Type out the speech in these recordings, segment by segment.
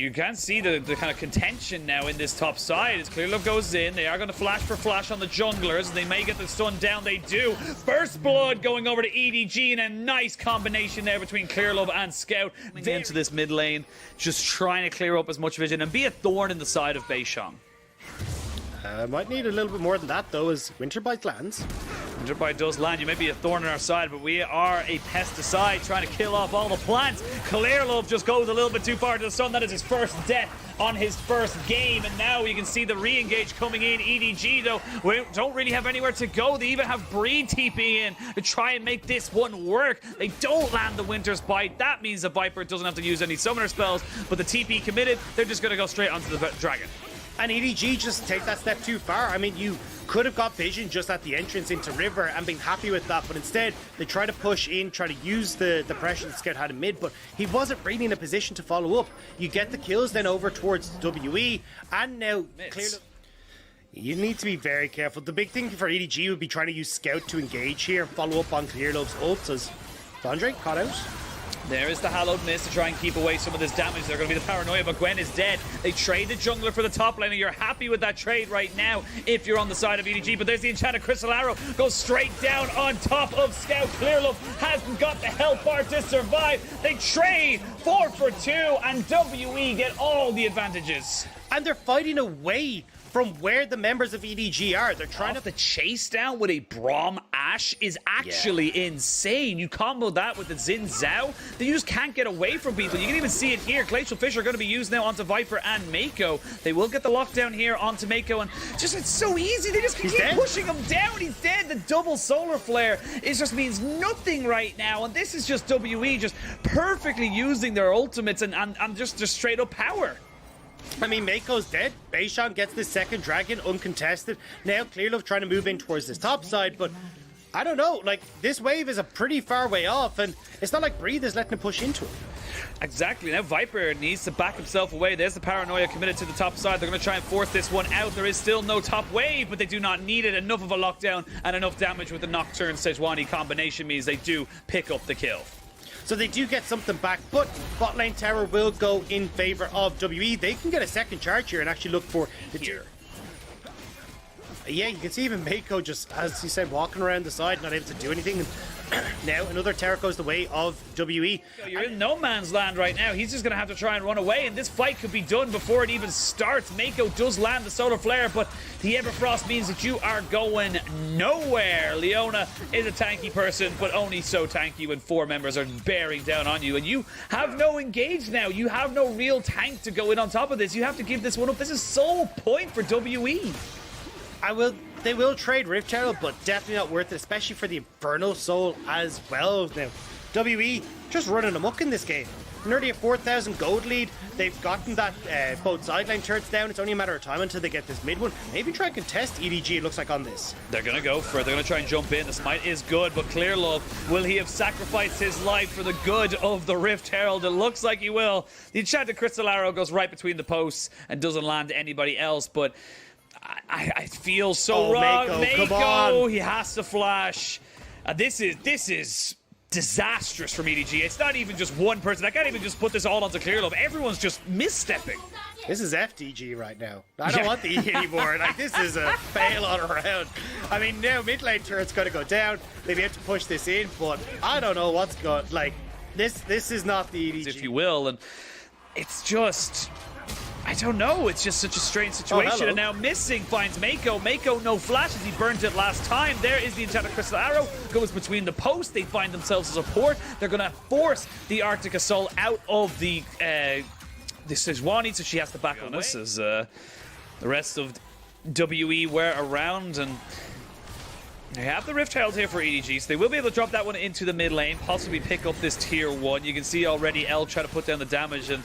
you can see the kind of contention now in this top side as Clearlove goes in. They are going to flash for flash on the junglers. They may get the stun down. They do. First blood going over to EDG, and a nice combination there between Clearlove and Scout. Into this mid lane, just trying to clear up as much vision and be a thorn in the side of Beishang. Might need a little bit more than that, though, as Winterbite lands. Winterbite does land. You may be a thorn on our side, but we are a pesticide trying to kill off all the plants. Clearlove just goes a little bit too far to the sun. That is his first death on his first game, and now you can see the re-engage coming in. EDG, though, we don't really have anywhere to go. They even have Breed TPing in to try and make this one work. They don't land the Winter's Bite. That means the Viper doesn't have to use any summoner spells, but the TP committed. They're just going to go straight onto the Dragon. And EDG just take that step too far. I mean, you could have got vision just at the entrance into River and been happy with that, but instead they try to push in, try to use the pressure that Scout had in mid, but he wasn't really in a position to follow up. You get the kills then over towards WE, and now Clearlove. You need to be very careful. The big thing for EDG would be trying to use Scout to engage here and follow up on Clearlove's ults as Andre caught out. There is the Hallowed Mist to try and keep away some of this damage. They're going to be the Paranoia, but Gwen is dead. They trade the jungler for the top lane, and you're happy with that trade right now if you're on the side of EDG. But there's the enchanted Crystal Arrow. Goes straight down on top of Scout. Clearlove hasn't got the health bar to survive. They trade 4 for 2, and WE get all the advantages. And they're fighting away from where the members of EDG are. They're trying to chase down with a Braum Ashe is actually insane. You combo that with the Xin Zhao, then you just can't get away from people. You can even see it here. Glacial Fish are going to be used now onto Viper and Mako. They will get the lockdown here onto Mako, and just it's so easy. They just keep pushing him down. He's dead. The double solar flare just means nothing right now, and this is just WE just perfectly using their ultimates and just straight up power. I mean, Mako's dead. Beishang gets the second dragon uncontested. Now Clearlove trying to move in towards this top side, but I don't know. Like, this wave is a pretty far way off, and it's not like Breathe is letting him push into it. Exactly. Now Viper needs to back himself away. There's the Paranoia committed to the top side. They're going to try and force this one out. There is still no top wave, but they do not need it. Enough of a lockdown and enough damage with the Nocturne Sejuani combination means they do pick up the kill. So they do get something back, but bot lane tower will go in favor of WE. They can get a second charge here and actually look for the tier. Yeah, you can see even Mako just, as you said, walking around the side, not able to do anything. And now another tower goes the way of WE. You're in no man's land right now. He's just going to have to try and run away, and this fight could be done before it even starts. Mako does land the solar flare, but the Everfrost means that you are going nowhere. Leona is a tanky person, but only so tanky when 4 members are bearing down on you, and you have no engage now. You have no real tank to go in on top of this. You have to give this one up. This is sole point for WE. They will trade Rift Herald, but definitely not worth it, especially for the Infernal Soul as well. Now, WE just running amok in this game. Nearly a 4,000 gold lead. They've gotten that both sideline turrets down. It's only a matter of time until they get this mid one. Maybe try and contest EDG, it looks like, on this. They're going to go for it. They're going to try and jump in. The smite is good, but Clearlove, will he have sacrificed his life for the good of the Rift Herald? It looks like he will. The enchanted Crystal Arrow goes right between the posts and doesn't land anybody else, but I feel so wrong. Mako, he has to flash. This is disastrous from EDG. It's not even just one person. I can't even just put this all onto Clearlove. Everyone's just misstepping. This is FDG right now. I don't want the E anymore. Like, this is a fail all around. I mean, now mid lane turret's got to go down. They have to push this in, but I don't know what's going. Like, this is not the EDG, if you will, and it's just, I don't know. It's just such a strange situation. And now Missing finds Mako. Mako, no flashes. He burnt it last time. There is the enchanted Crystal Arrow. Goes between the posts. They find themselves as a port. They're going to force the Arctic Assault out of the Sejuani, so she has to back on us as the rest of WE were around. And they have the Rift Herald here for EDG, so they will be able to drop that one into the mid lane, possibly pick up this tier 1. You can see already L try to put down the damage, and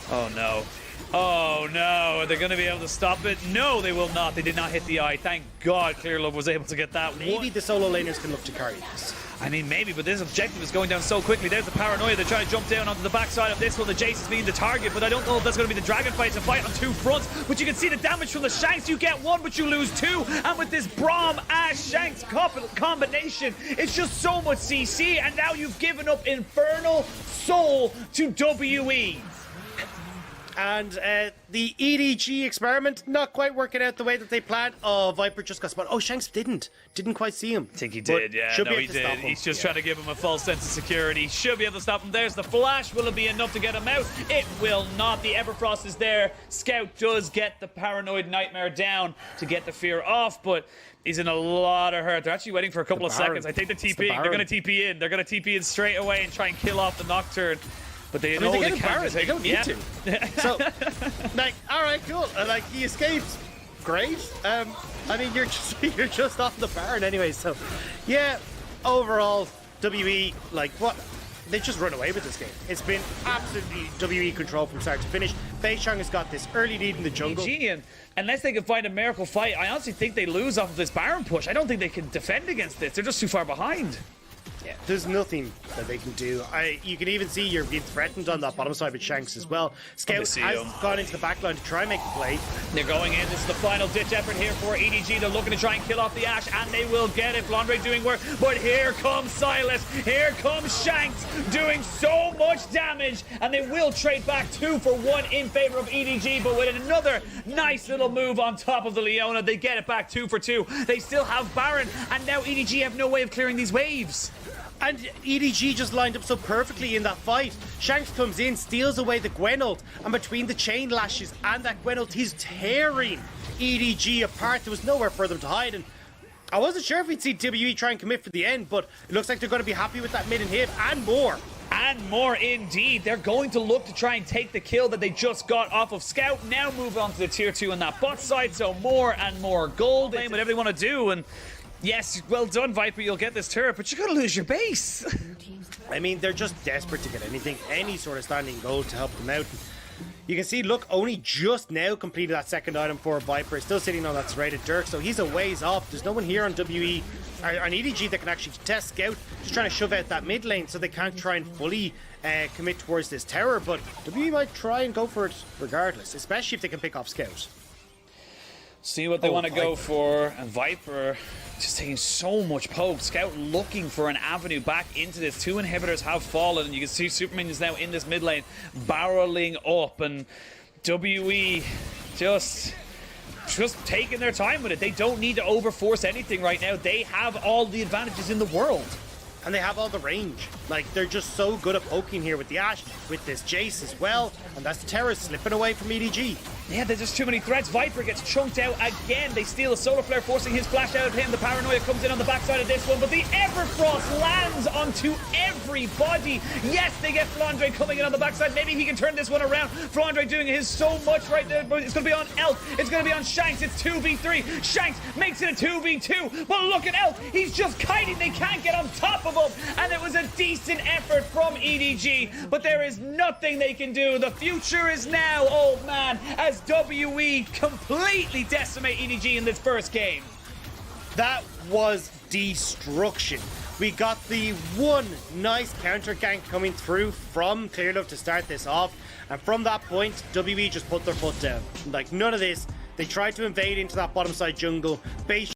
oh no. Oh no, are they going to be able to stop it? No, they will not. They did not hit the eye. Thank God Clearlove was able to get that one. Maybe the solo laners can look to carry this. I mean, maybe, but this objective is going down so quickly. There's the Paranoia. They're trying to jump down onto the backside of this one. The Jace is being the target, but I don't know if that's going to be the Dragon fight. It's a fight on 2 fronts, but you can see the damage from the Shanks. You get 1, but you lose 2. And with this Braum, Ashe, Shanks combination, it's just so much CC, and now you've given up Infernal Soul to WE. And the EDG experiment not quite working out the way that they planned. Oh, Viper just got spotted. Oh, Shanks didn't quite see him. I think he did, yeah. Should No, be he able to did. stop him. He's just trying to give him a false sense of security. Should be able to stop him. There's the flash. Will it be enough to get him out? It will not. The Everfrost is there. Scout does get the Paranoid Nightmare down to get the fear off, but he's in a lot of hurt. They're actually waiting for a couple of seconds. I think they're TPing. They're going to TP in. They're going to TP in straight away and try and kill off the Nocturne. But they know they can't. They don't need to. So, like, all right, cool. Like, he escaped. Great. I mean, you're just off the Baron anyway. So, yeah. Overall, WE, like, what? They just run away with this game. It's been absolutely WE control from start to finish. Feichang has got this early lead in the jungle. And unless they can find a miracle fight, I honestly think they lose off of this Baron push. I don't think they can defend against this. They're just too far behind. Yeah, there's nothing that they can do. You can even see you're being threatened on that bottom side with Shanks as well. Scout has gone into the back line to try and make a play. They're going in. This is the final ditch effort here for EDG. They're looking to try and kill off the Ashe, and they will get it. Flandre doing work, but here comes Silas. Here comes Shanks doing so much damage, and they will trade back 2-for-1 in favor of EDG, but with another nice little move on top of the Leona, they get it back 2-for-2. They still have Baron, and now EDG have no way of clearing these waves. And EDG just lined up so perfectly in that fight. Shanks comes in, steals away the Gwen ult, and between the chain lashes and that Gwen ult, he's tearing EDG apart. There was nowhere for them to hide, and I wasn't sure if we'd see WE try and commit for the end, but it looks like they're going to be happy with that mid inhib and more. And more indeed. They're going to look to try and take the kill that they just got off of Scout. Now move on to the tier 2 on that bot side, so more and more gold. Whatever they want to do, and yes, well done, Viper. You'll get this turret, but you're going to lose your base. I mean, they're just desperate to get any sort of standing gold to help them out. You can see, look, only just now completed that second item for Viper. Still sitting on that serrated Dirk, so he's a ways off. There's no one here on WE, or on EDG that can actually test Scout. Just trying to shove out that mid lane so they can't try and fully commit towards this tower. But WE might try and go for it regardless, especially if they can pick off Scout. See what they want to go for, and Viper just taking so much poke. Scout looking for an avenue back into this. 2 inhibitors have fallen, and you can see Superman is now in this mid lane, barreling up, and WE just taking their time with it. They don't need to overforce anything right now. They have all the advantages in the world. And they have all the range. Like, they're just so good at poking here with the Ashe, with this Jace as well, and that's Terra slipping away from EDG. Yeah, there's just too many threats. Viper gets chunked out again. They steal a Solar Flare, forcing his flash out of him. The Paranoia comes in on the backside of this one, but the Everfrost lands onto everybody. Yes, they get Flandre coming in on the backside. Maybe he can turn this one around. Flandre doing his so much right there, but it's going to be on Elf. It's going to be on Shanks. It's 2v3. Shanks makes it a 2v2, but look at Elf. He's just kiting. They can't get on top of him, and it was a decent effort from EDG, but there is nothing they can do. The future is now, old man, as WE completely decimate EDG in this first game. That was destruction. We got the one nice counter gank coming through from Clearlove to start this off, and from that point, WE just put their foot down. Like, none of this. They tried to invade into that bottom side jungle.